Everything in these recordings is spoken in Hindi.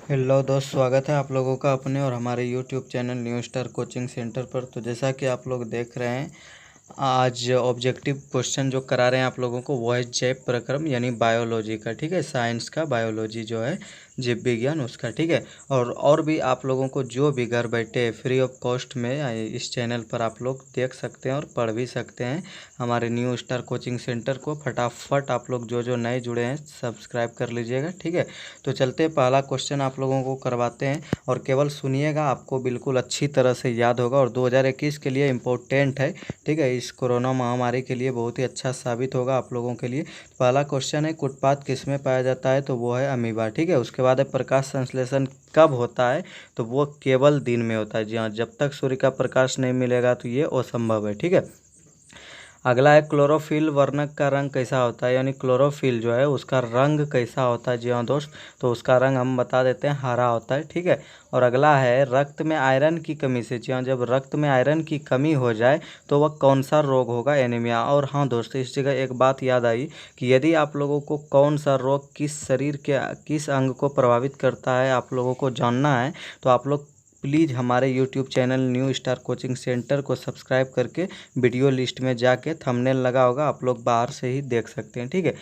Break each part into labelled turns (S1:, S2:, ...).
S1: हेलो दोस्त, स्वागत है आप लोगों का अपने और हमारे YouTube channel new star coaching centre पर। तो जैसा कि आप लोग देख रहे हैं, आज ऑब्जेक्टिव क्वेश्चन जो करा रहे हैं आप लोगों को वो है जैव प्रक्रम यानी बायोलॉजी का। ठीक है, साइंस का बायोलॉजी जो है जीव विज्ञान उसका। ठीक है, और भी आप लोगों को जो भी घर बैठे फ्री ऑफ कॉस्ट में इस चैनल पर आप लोग देख सकते हैं और पढ़ भी सकते हैं हमारे न्यू स्टार कोचिंग सेंटर को। फटाफट आप लोग जो जो नए जुड़े हैं सब्सक्राइब कर लीजिएगा। ठीक है, तो चलते पहला क्वेश्चन आप लोगों को करवाते हैं और केवल सुनिएगा, आपको बिल्कुल अच्छी तरह से याद होगा और 2021 के लिए इम्पोर्टेंट है। ठीक है, इस कोरोना महामारी के लिए बहुत ही अच्छा साबित होगा आप लोगों के लिए। पहला क्वेश्चन है, कुटपाथ किस में पाया जाता है? तो वो है अमीबा। ठीक है, उसके बाद है प्रकाश संश्लेषण कब होता है? तो वो केवल दिन में होता है। जी हाँ, जब तक सूर्य का प्रकाश नहीं मिलेगा तो ये असंभव है। ठीक है, अगला है क्लोरोफिल वर्णक का रंग कैसा होता है, यानी क्लोरोफिल जो है उसका रंग कैसा होता है? जी हाँ दोस्त, तो उसका रंग हम बता देते हैं, हरा होता है। ठीक है, और अगला है रक्त में आयरन की कमी से, जी हाँ, जब रक्त में आयरन की कमी हो जाए तो वह कौन सा रोग होगा? एनीमिया। और हाँ दोस्तों, इस जगह एक बात याद आई कि यदि आप लोगों को कौन सा रोग किस शरीर के किस अंग को प्रभावित करता है आप लोगों को जानना है, तो आप लोग प्लीज़ हमारे YouTube channel new star coaching centre को सब्सक्राइब करके वीडियो लिस्ट में जाके थंबनेल लगा होगा, आप लोग बाहर से ही देख सकते हैं। ठीक है,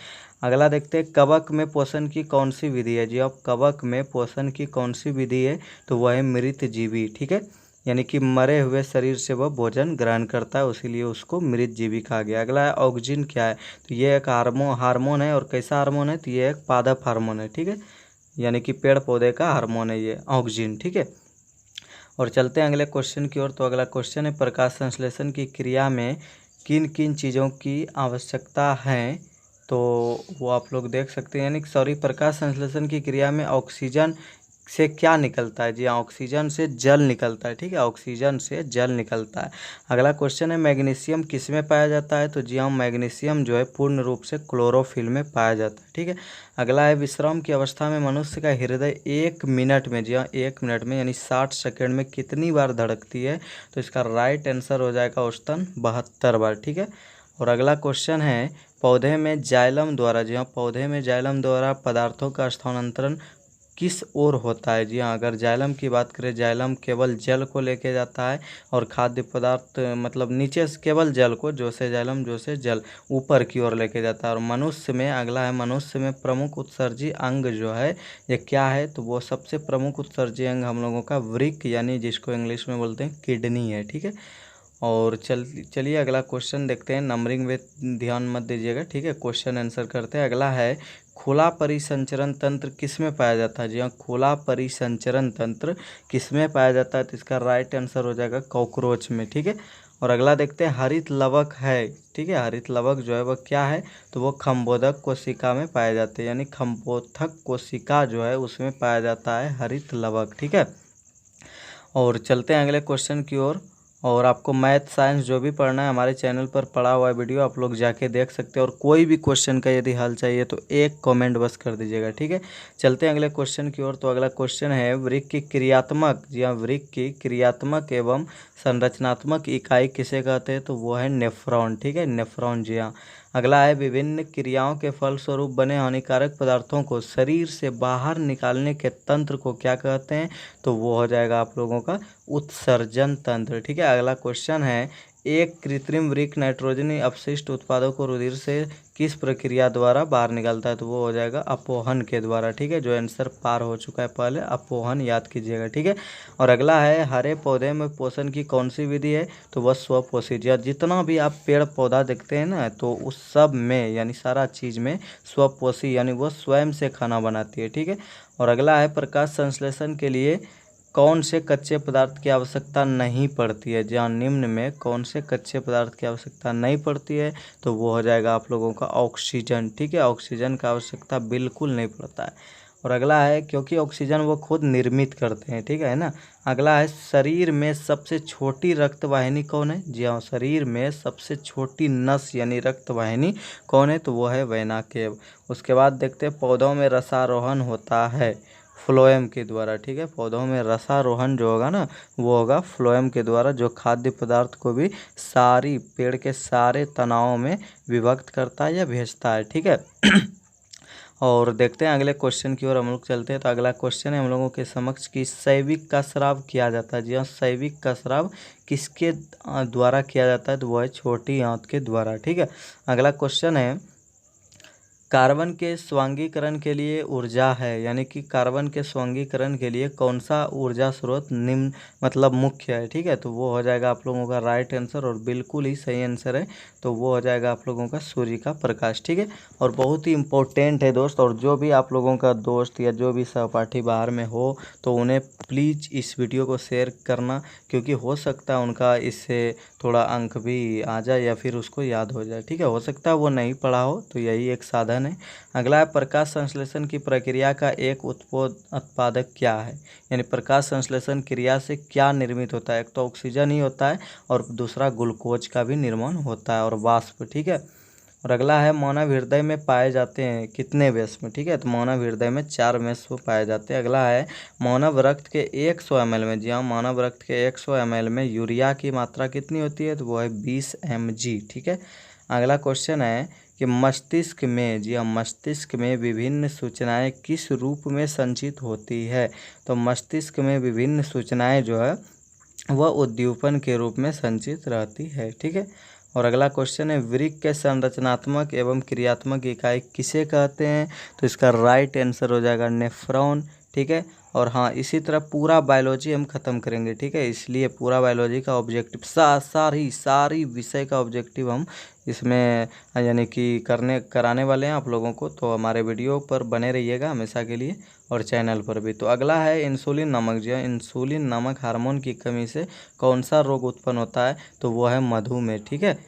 S1: अगला देखते हैं, कवक में पोषण की कौन सी विधि है? जी, अब कवक में पोषण की कौन सी विधि है? तो वह है मृतजीवी। ठीक है, यानी कि मरे हुए शरीर से वह भोजन ग्रहण करता है, उसीलिए उसको मृतजीवी कहा गया। अगला है ऑक्जिन क्या है? तो ये एक हार्मोन है। और कैसा हार्मोन है? तो ये एक पादप हार्मोन है। ठीक है, यानी कि पेड़ पौधे का हार्मोन है ये ऑक्जिन। ठीक है, और चलते हैं अगले क्वेश्चन की ओर। तो अगला क्वेश्चन है, प्रकाश संश्लेषण की क्रिया में किन किन चीज़ों की आवश्यकता है? तो वो आप लोग देख सकते हैं, यानी सॉरी, प्रकाश संश्लेषण की क्रिया में ऑक्सीजन से क्या निकलता है? जी हाँ, ऑक्सीजन से जल निकलता है। ठीक है, ऑक्सीजन से जल निकलता है। अगला क्वेश्चन है, मैग्नीशियम किस में पाया जाता है? तो जी हाँ, मैग्नीशियम जो है पूर्ण रूप से क्लोरोफिल में पाया जाता है। ठीक है, अगला है, विश्राम की अवस्था में मनुष्य का हृदय 1 मिनट में, जी हाँ 1 मिनट में यानी 60 सेकेंड में कितनी बार धड़कती है? तो इसका राइट आंसर हो जाएगा औसतन 72 बार। ठीक है, और अगला क्वेश्चन है, पौधे में जाइलम द्वारा, जी हाँ पौधे में जाइलम द्वारा पदार्थों का स्थानांतरण किस ओर होता है? जी हाँ, अगर जाइलम की बात करें, जाइलम केवल जल को लेके जाता है और खाद्य पदार्थ मतलब नीचे से केवल जल को, जो से जाइलम जो से जल ऊपर की ओर लेके जाता है। और मनुष्य में अगला है, मनुष्य में प्रमुख उत्सर्जी अंग जो है ये क्या है? तो वो सबसे प्रमुख उत्सर्जी अंग हम लोगों का वृक्क, यानी जिसको इंग्लिश में बोलते हैं किडनी है। ठीक है, और चलिए अगला क्वेश्चन देखते हैं। नंबरिंग में ध्यान मत दीजिएगा। ठीक है, क्वेश्चन आंसर करते हैं। अगला है, खुला परिसंचरण तंत्र किस में पाया जाता है? जी हाँ, खुला परिसंचरण तंत्र किस में पाया जाता है? तो इसका राइट आंसर हो जाएगा कॉकरोच में। ठीक है, और अगला देखते हैं, हरित लवक है। ठीक है, हरित लवक जो है वह क्या है? तो वो खम्बोधक कोशिका में पाए जाते हैं, यानी खम्बोधक कोशिका जो है उसमें पाया जाता है हरित लवक। ठीक है, और चलते हैं अगले क्वेश्चन की ओर। और आपको मैथ साइंस जो भी पढ़ना है हमारे चैनल पर पढ़ा हुआ है वीडियो, आप लोग जाके देख सकते हैं। और कोई भी क्वेश्चन का यदि हल चाहिए तो एक कमेंट बस कर दीजिएगा। ठीक है, चलते हैं अगले क्वेश्चन की ओर। तो अगला क्वेश्चन है, वृक्क की क्रियात्मक, जी हाँ वृक्क की क्रियात्मक एवं संरचनात्मक इकाई किसे कहते हैं? तो वो है नेफ्रॉन। ठीक है, नेफ्रॉन, जी हाँ। अगला है, विभिन्न क्रियाओं के फलस्वरूप बने हानिकारक पदार्थों को शरीर से बाहर निकालने के तंत्र को क्या कहते हैं? तो वो हो जाएगा आप लोगों का उत्सर्जन तंत्र। ठीक है, अगला क्वेश्चन है, एक कृत्रिम वृक्क नाइट्रोजनी अपशिष्ट उत्पादों को रुधिर से किस प्रक्रिया द्वारा बाहर निकालता है? तो वो हो जाएगा अपोहन के द्वारा। ठीक है, जो आंसर पार हो चुका है पहले, अपोहन याद कीजिएगा। ठीक है, और अगला है, हरे पौधे में पोषण की कौन सी विधि है? तो वह स्वपोषी। जितना भी आप पेड़ पौधा देखते हैं ना, तो उस सब में यानी सारा चीज़ में स्वपोषी, यानी वो स्वयं से खाना बनाती है। ठीक है, और अगला है, प्रकाश संश्लेषण के लिए कौन से कच्चे पदार्थ की आवश्यकता नहीं पड़ती है? जहाँ निम्न में कौन से कच्चे पदार्थ की आवश्यकता नहीं पड़ती है? तो वो हो जाएगा आप लोगों का ऑक्सीजन। ठीक है, ऑक्सीजन का आवश्यकता बिल्कुल नहीं पड़ता है। और अगला है, क्योंकि ऑक्सीजन वो खुद निर्मित करते हैं। ठीक है ना। अगला है, शरीर में सबसे छोटी रक्तवाहिनी कौन है? जी हाँ, शरीर में सबसे छोटी नस यानी रक्तवाहिनी कौन है? तो वो है वेना केव। उसके बाद देखते हैं, पौधों में रसारोहण होता है फ्लोएम के द्वारा। ठीक है, पौधों में रसारोहण जो होगा ना वो होगा फ्लोएम के द्वारा, जो खाद्य पदार्थ को भी सारी पेड़ के सारे तनावों में विभक्त करता है या भेजता है। ठीक है और देखते हैं अगले क्वेश्चन की ओर हम लोग चलते हैं। तो अगला क्वेश्चन है हम लोगों के समक्ष कि शैविक का श्राव किया जाता है। जी हाँ, शैविक का श्राव किसके द्वारा किया जाता है? तो वह है छोटी आंत के द्वारा। ठीक है, अगला क्वेश्चन है कार्बन के स्वांगीकरण के लिए ऊर्जा है, यानी कि कार्बन के स्वांगीकरण के लिए कौन सा ऊर्जा स्रोत निम्न मतलब मुख्य है? ठीक है, तो वो हो जाएगा आप लोगों का राइट आंसर और बिल्कुल ही सही आंसर है। तो वो हो जाएगा आप लोगों का सूर्य का प्रकाश। ठीक है, और बहुत ही इम्पोर्टेंट है दोस्त। और जो भी आप लोगों का दोस्त या जो भी सहपाठी बाहर में हो तो उन्हें प्लीज़ इस वीडियो को शेयर करना, क्योंकि हो सकता है उनका इससे थोड़ा अंक भी आ जाए या फिर उसको याद हो जाए। ठीक है, हो सकता है वो नहीं पढ़ा हो, तो यही एक साधन है। अगला है प्रकाश संश्लेषण की प्रक्रिया का एक उत्पादक क्या है? यानी प्रकाश संश्लेषण क्रिया से क्या निर्मित होता है? एक तो ऑक्सीजन ही होता है और दूसरा ग्लूकोज का भी निर्माण होता है और वाष्प। ठीक है, और अगला है मानव हृदय में पाए जाते हैं कितने वयस्क में? ठीक है, तो मानव हृदय में 4 वयस्क पाए जाते हैं। अगला है मानव रक्त के 100 ml में, जी हाँ, मानव रक्त के 100 ml में यूरिया की मात्रा कितनी होती है? तो वो है 20 mg। ठीक है, अगला क्वेश्चन है कि मस्तिष्क में, जी हाँ, मस्तिष्क में विभिन्न सूचनाएं किस रूप में संचित होती है? तो मस्तिष्क में विभिन्न सूचनाएं जो है वह उद्दीपन के रूप में संचित रहती है। ठीक है, और अगला क्वेश्चन है वृक्क के संरचनात्मक एवं क्रियात्मक इकाई किसे कहते हैं? तो इसका राइट आंसर हो जाएगा नेफ्रॉन। ठीक है, और हाँ, इसी तरह पूरा बायोलॉजी हम खत्म करेंगे। ठीक है, इसलिए पूरा बायोलॉजी का ऑब्जेक्टिव सारी विषय का ऑब्जेक्टिव हम इसमें यानी कि कराने वाले हैं आप लोगों को। तो हमारे वीडियो पर बने रहिएगा हमेशा के लिए और चैनल पर भी। तो अगला है इंसुलिन नामक, जो है इंसुलिन नामक हार्मोन की कमी से कौन सा रोग उत्पन्न होता है? तो वो है मधुमेह। ठीक है,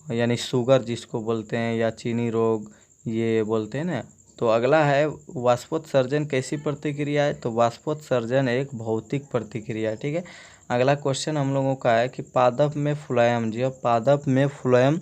S1: यानी शुगर जिसको बोलते हैं या चीनी रोग ये बोलते हैं ना। तो अगला है वाष्पोत्सर्जन कैसी प्रतिक्रिया है? तो वाष्पोत्सर्जन एक भौतिक प्रतिक्रिया है। ठीक है, अगला क्वेश्चन हम लोगों का है कि पादप में फ्लोएम, जी हाँ, पादप में फ्लोएम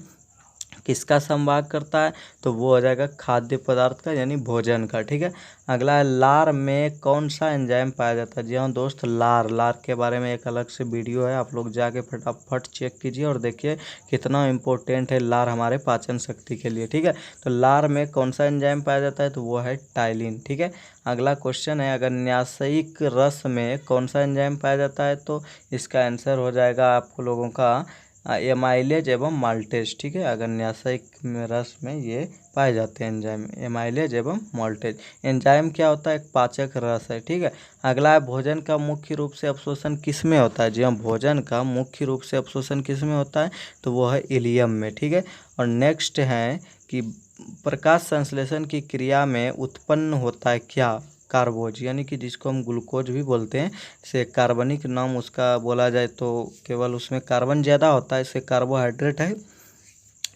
S1: किसका संवाहक करता है? तो वो हो जाएगा खाद्य पदार्थ का, यानी भोजन का। ठीक है, अगला है लार में कौन सा एंजाइम पाया जाता है? जी हाँ दोस्त, लार के बारे में एक अलग से वीडियो है, आप लोग जाके फटाफट चेक कीजिए और देखिए कितना इम्पोर्टेंट है लार हमारे पाचन शक्ति के लिए। ठीक है, तो लार में कौन सा एंजाइम पाया जाता है? तो वो है टाइलिन। ठीक है, अगला क्वेश्चन है अगर न्यासिक रस में कौन सा एंजाइम पाया जाता है? तो इसका आंसर हो जाएगा आप लोगों का एमाइलेज एवं माल्टेज। ठीक है, अगर न्यासिक रस में ये पाए जाते हैं एंजाइम एमाइलेज एवं माल्टेज। एंजाइम क्या होता है? एक पाचक रस है। ठीक है, अगला है भोजन का मुख्य रूप से अवशोषण किस में होता है? जी हाँ, भोजन का मुख्य रूप से अवशोषण किस में होता है? तो वो है इलियम में। ठीक है, और नेक्स्ट है कि प्रकाश संश्लेषण की क्रिया में उत्पन्न होता है क्या? कार्बोज, यानी कि जिसको हम ग्लूकोज भी बोलते हैं। से कार्बनिक नाम उसका बोला जाए तो केवल उसमें कार्बन ज़्यादा होता है, इससे कार्बोहाइड्रेट है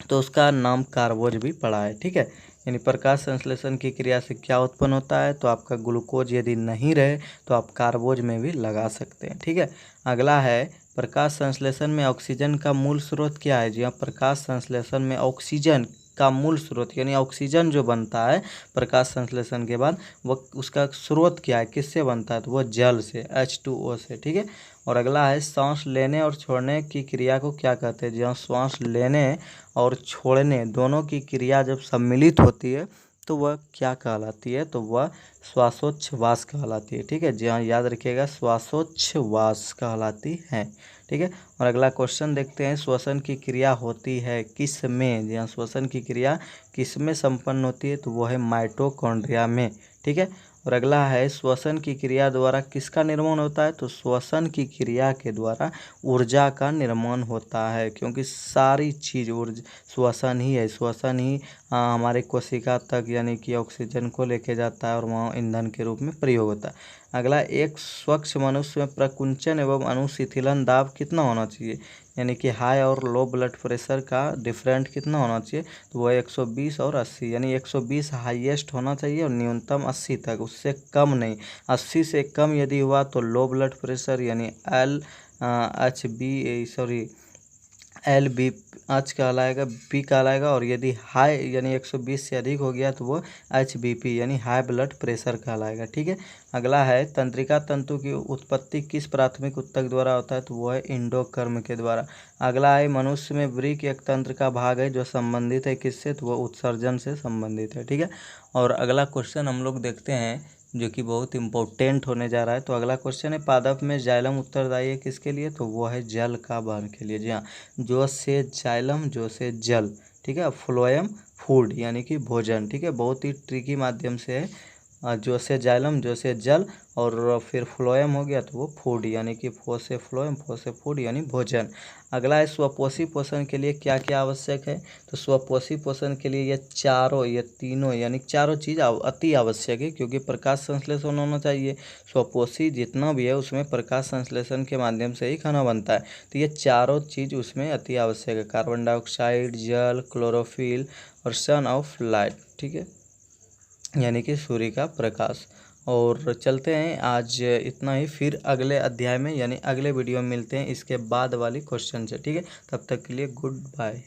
S1: तो उसका नाम कार्बोज भी पड़ा है। ठीक है, यानी प्रकाश संश्लेषण की क्रिया से क्या उत्पन्न होता है? तो आपका ग्लूकोज यदि नहीं रहे तो आप कार्बोज में भी लगा सकते हैं। ठीक है, अगला है प्रकाश संश्लेषण में ऑक्सीजन का मूल स्रोत क्या है? जी हाँ, प्रकाश संश्लेषण में ऑक्सीजन का मूल स्रोत यानी ऑक्सीजन जो बनता है प्रकाश संश्लेषण के बाद वह उसका स्रोत क्या है, किससे बनता है? तो वह जल से, H2O से। ठीक है, और अगला है सांस लेने और छोड़ने की क्रिया को क्या कहते हैं? जी हाँ, सांस लेने और छोड़ने दोनों की क्रिया जब सम्मिलित होती है तो वह क्या कहलाती है? तो वह श्वासोच्छ्वास कहलाती है। ठीक है, जी हाँ, याद रखिएगा श्वासोच्छ्वास कहलाती है। ठीक है, और अगला क्वेश्चन देखते हैं श्वसन की क्रिया होती है किस में? जी हाँ, श्वसन की क्रिया किस में संपन्न होती है? तो वो है माइटोकॉन्ड्रिया में। ठीक है, और अगला है श्वसन की क्रिया द्वारा किसका निर्माण होता है? तो श्वसन की क्रिया के द्वारा ऊर्जा का निर्माण होता है, क्योंकि सारी चीज़ ऊर्जा श्वसन ही है। श्वसन ही हमारे कोशिका तक यानी कि ऑक्सीजन को लेके जाता है और वहाँ ईंधन के रूप में प्रयोग होता है। अगला एक स्वच्छ मनुष्य में प्रकुंचन एवं अनुशीतलन दाब कितना होना चाहिए? यानी कि हाई और लो ब्लड प्रेशर का डिफरेंट कितना होना चाहिए? तो वह 120 और 80, यानी 120 हाईएस्ट होना चाहिए और न्यूनतम 80 तक, उससे कम नहीं। 80 से कम यदि हुआ तो लो ब्लड प्रेशर यानी एल बी एच कहलाएगा, बी कहलाएगा, और यदि हाई यानी 120 से अधिक हो गया तो वो एच बी पी यानी हाई ब्लड प्रेशर कहलाएगा। ठीक है। अगला है तंत्रिका तंतु की उत्पत्ति किस प्राथमिक ऊतक द्वारा होता है, तो वो है इंडोकर्म के द्वारा। अगला है मनुष्य में वृक्क एक तंत्र का भाग है जो संबंधित है किससे, तो वो उत्सर्जन से संबंधित है। ठीक है। और अगला क्वेश्चन हम लोग देखते हैं जो कि बहुत इम्पोर्टेंट होने जा रहा है। तो अगला क्वेश्चन है पादप में जाइलम उत्तरदायी है किसके लिए, तो वो है जल का वहन के लिए। जी हाँ, जो से जाइलम, जो से जल। ठीक है। फ्लोएम फूड यानी कि भोजन। ठीक है, बहुत ही ट्रिकी माध्यम से है। जो से जाइलम, जो से जल, और फिर फ्लोएम हो गया तो वो फूड यानी कि फो से फ्लोएम, फो से फूड यानी भोजन। अगला है स्वपोषी पोषण के लिए क्या क्या आवश्यक है, तो स्वपोषी पोषण के लिए ये तीनों यानी चारों चीज़ अति आवश्यक है, क्योंकि प्रकाश संश्लेषण होना चाहिए। स्वपोषी जितना भी है उसमें प्रकाश संश्लेषण के माध्यम से ही खाना बनता है, तो ये चारों चीज़ उसमें अति आवश्यक है। कार्बन डाइऑक्साइड, जल, क्लोरोफिल और सन ऑफ लाइट। ठीक है, यानी कि सूर्य का प्रकाश। और चलते हैं आज इतना ही, फिर अगले अध्याय में यानी अगले वीडियो में मिलते हैं इसके बाद वाली क्वेश्चन से। ठीक है, तब तक के लिए गुड बाय।